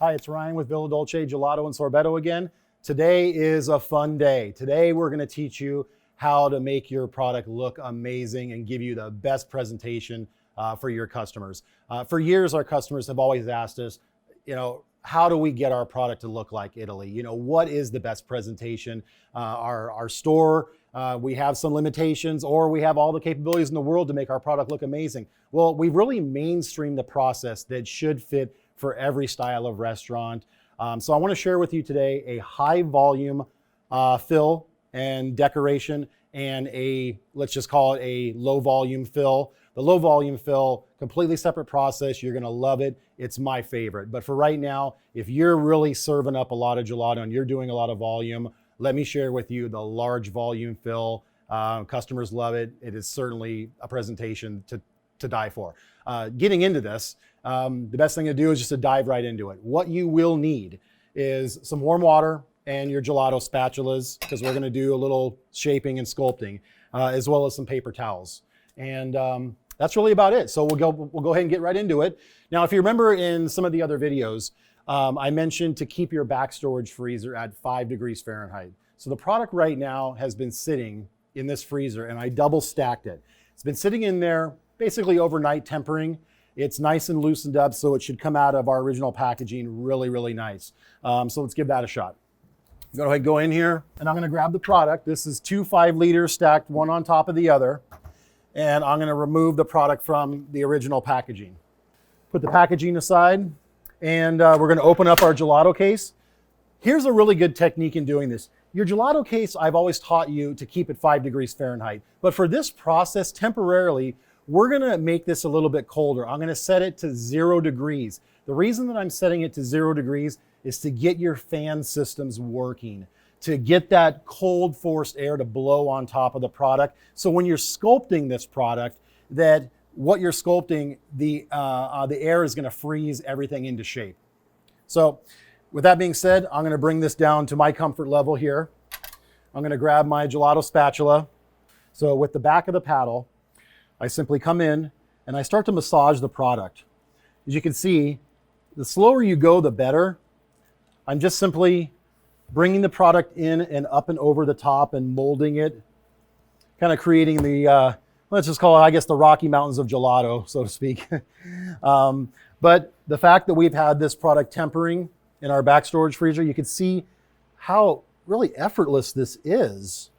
Hi, it's Ryan with Villa Dolce, Gelato, and Sorbetto again. Today is a fun day. Today we're going to teach you how to make your product look amazing and give you the best presentation for your customers. For years, our customers have always asked us, how do we get our product to look like Italy? What is the best presentation? Our store, we have some limitations, or we have all the capabilities in the world to make our product look amazing. Well, we've really mainstreamed the process that should fit for every style of restaurant. So I want to share with you today a high volume fill and decoration and let's just call it a low volume fill. The low volume fill, completely separate process. You're gonna love it. It's my favorite. But for right now, if you're really serving up a lot of gelato and you're doing a lot of volume, let me share with you the large volume fill. Customers love it. It is certainly a presentation to die for. Getting into this, the best thing to do is just to dive right into it. What you will need is some warm water and your gelato spatulas, because we're going to do a little shaping and sculpting, as well as some paper towels. And that's really about it. So we'll go ahead and get right into it. Now, if you remember in some of the other videos, I mentioned to keep your back storage freezer at 5 degrees Fahrenheit. So the product right now has been sitting in this freezer, and I double stacked it. It's been sitting in there basically overnight tempering. It's nice and loosened up, so it should come out of our original packaging really, really nice. So let's give that a shot. Go ahead and go in here, and I'm gonna grab the product. This is 2 5-liters stacked one on top of the other. And I'm gonna remove the product from the original packaging. Put the packaging aside, and we're gonna open up our gelato case. Here's a really good technique in doing this. Your gelato case, I've always taught you to keep at 5 degrees Fahrenheit. But for this process, temporarily, we're gonna make this a little bit colder. I'm gonna set it to 0 degrees. The reason that I'm setting it to 0 degrees is to get your fan systems working, to get that cold forced air to blow on top of the product. So when you're sculpting this product, that what you're sculpting, the air is gonna freeze everything into shape. So with that being said, I'm gonna bring this down to my comfort level here. I'm gonna grab my gelato spatula. So with the back of the paddle, I simply come in and I start to massage the product. As you can see, the slower you go, the better. I'm just simply bringing the product in and up and over the top and molding it, kind of creating the, let's just call it, I guess, the Rocky Mountains of gelato, so to speak. But the fact that we've had this product tempering in our back storage freezer, you can see how really effortless this is.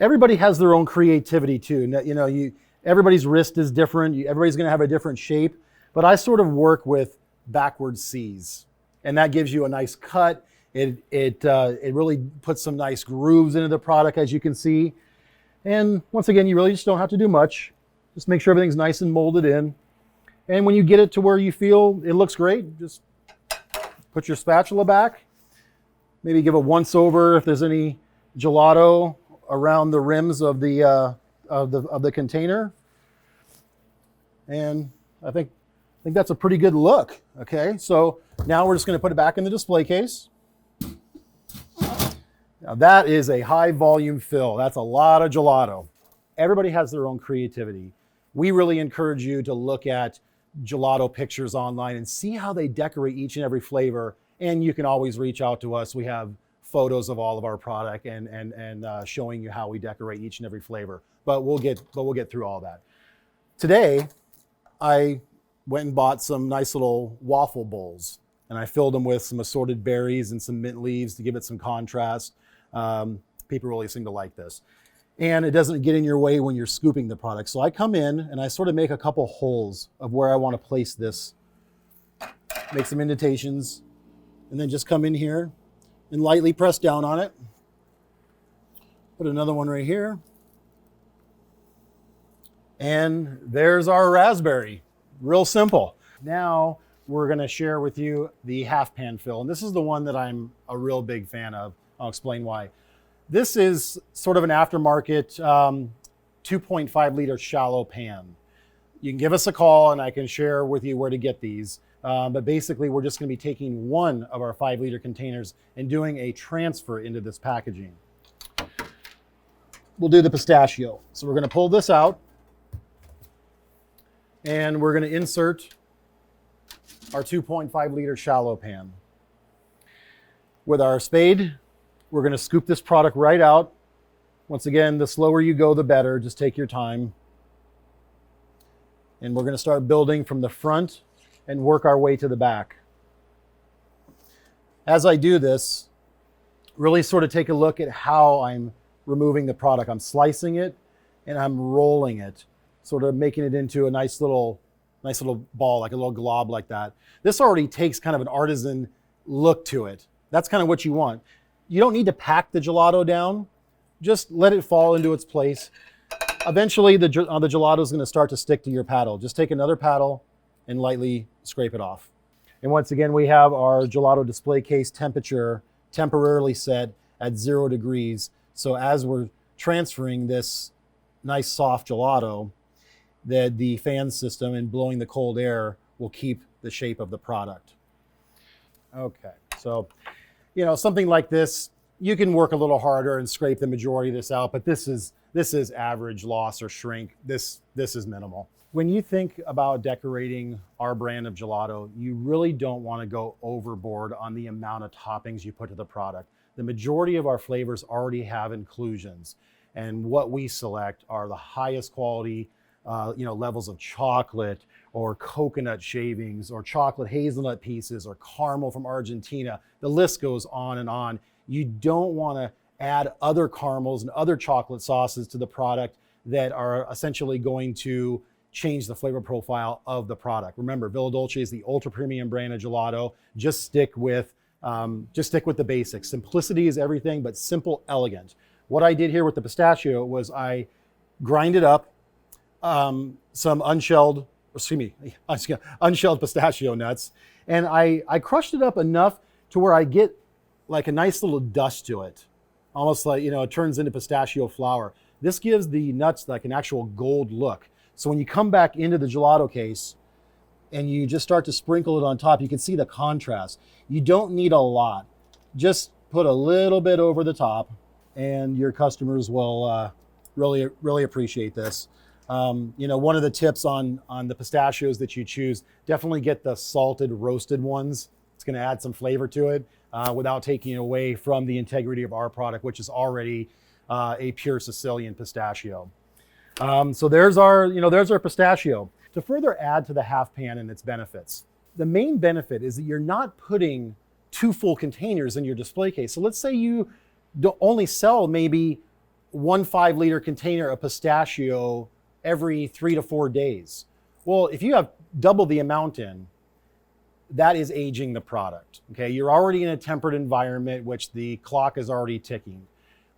Everybody has their own creativity too. Everybody's wrist is different. Everybody's going to have a different shape, but I sort of work with backward C's, and that gives you a nice cut. It really puts some nice grooves into the product, as you can see. And once again, you really just don't have to do much. Just make sure everything's nice and molded in. And when you get it to where you feel it looks great, just put your spatula back. Maybe give a once over if there's any gelato around the rims of the container, and I think that's a pretty good look. Okay, so now we're just going to put it back in the display case. Now that is a high volume fill. That's a lot of gelato. Everybody has their own creativity. We really encourage you to look at gelato pictures online and see how they decorate each and every flavor. And you can always reach out to us. We have photos of all of our product and showing you how we decorate each and every flavor. But we'll get through all that. Today, I went and bought some nice little waffle bowls, and I filled them with some assorted berries and some mint leaves to give it some contrast. People really seem to like this. And it doesn't get in your way when you're scooping the product. So I come in and I sort of make a couple holes of where I want to place this. Make some indentations, and then just come in here and lightly press down on it. Put another one right here. And there's our raspberry. Real simple. Now we're gonna share with you the half pan fill. And this is the one that I'm a real big fan of. I'll explain why. This is sort of an aftermarket 2.5 liter shallow pan. You can give us a call and I can share with you where to get these. But basically, we're just going to be taking one of our 5-liter containers and doing a transfer into this packaging. We'll do the pistachio. So we're going to pull this out, and we're going to insert our 2.5 liter shallow pan. With our spade, we're gonna scoop this product right out. Once again, the slower you go, the better. Just take your time. And we're gonna start building from the front and work our way to the back. As I do this, really sort of take a look at how I'm removing the product. I'm slicing it and I'm rolling it, sort of making it into a nice little ball, like a little glob like that. This already takes kind of an artisan look to it. That's kind of what you want. You don't need to pack the gelato down. Just let it fall into its place. Eventually, the gelato is going to start to stick to your paddle. Just take another paddle and lightly scrape it off. And once again, we have our gelato display case temperature temporarily set at 0 degrees. So as we're transferring this nice soft gelato, the fan system and blowing the cold air will keep the shape of the product. Okay, so, you know, something like this, you can work a little harder and scrape the majority of this out, but this is average loss or shrink. This is minimal. When you think about decorating our brand of gelato, you really don't want to go overboard on the amount of toppings you put to the product. The majority of our flavors already have inclusions, and what we select are the highest quality levels of chocolate or coconut shavings or chocolate hazelnut pieces or caramel from Argentina. The list goes on and on. You don't want to add other caramels and other chocolate sauces to the product that are essentially going to change the flavor profile of the product. Remember, Villa Dolce is the ultra premium brand of gelato. Just stick with the basics. Simplicity is everything, but simple, elegant. What I did here with the pistachio was I grinded up some unshelled pistachio nuts, and I crushed it up enough to where I get like a nice little dust to it, almost like, it turns into pistachio flour. This gives the nuts like an actual gold look. So when you come back into the gelato case and you just start to sprinkle it on top, you can see the contrast. You don't need a lot. Just put a little bit over the top and your customers will really appreciate this. One of the tips on the pistachios that you choose, definitely get the salted roasted ones. It's going to add some flavor to it without taking away from the integrity of our product, which is already a pure Sicilian pistachio. So there's our pistachio. To further add to the half pan and its benefits, the main benefit is that you're not putting 2 full containers in your display case. So let's say you only sell maybe 1 5-liter container of pistachio every 3 to 4 days. Well, if you have double the amount in, that is aging the product. Okay, you're already in a tempered environment, which the clock is already ticking.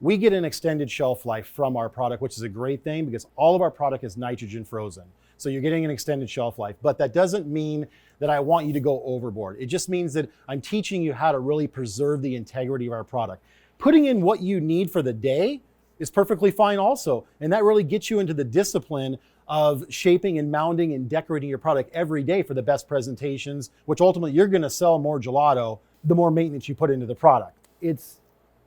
We get an extended shelf life from our product, which is a great thing because all of our product is nitrogen frozen. So you're getting an extended shelf life, but that doesn't mean that I want you to go overboard. It just means that I'm teaching you how to really preserve the integrity of our product. Putting in what you need for the day is perfectly fine also. And that really gets you into the discipline of shaping and mounting and decorating your product every day for the best presentations, which ultimately you're gonna sell more gelato the more maintenance you put into the product. It's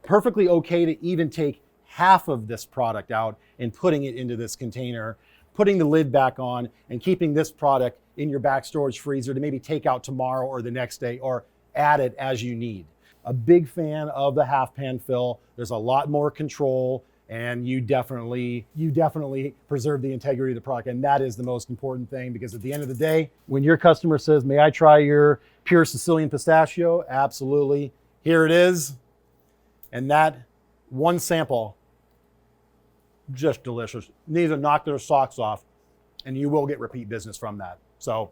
perfectly okay to even take half of this product out and putting it into this container, putting the lid back on and keeping this product in your back storage freezer to maybe take out tomorrow or the next day or add it as you need. A big fan of the half pan fill. There's a lot more control and you definitely preserve the integrity of the product. And that is the most important thing because at the end of the day, when your customer says, may I try your pure Sicilian pistachio? Absolutely. Here it is. And that one sample, just delicious. Need to knock their socks off and you will get repeat business from that. So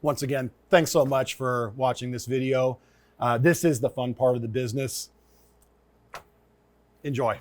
once again, thanks so much for watching this video. This is the fun part of the business. Enjoy.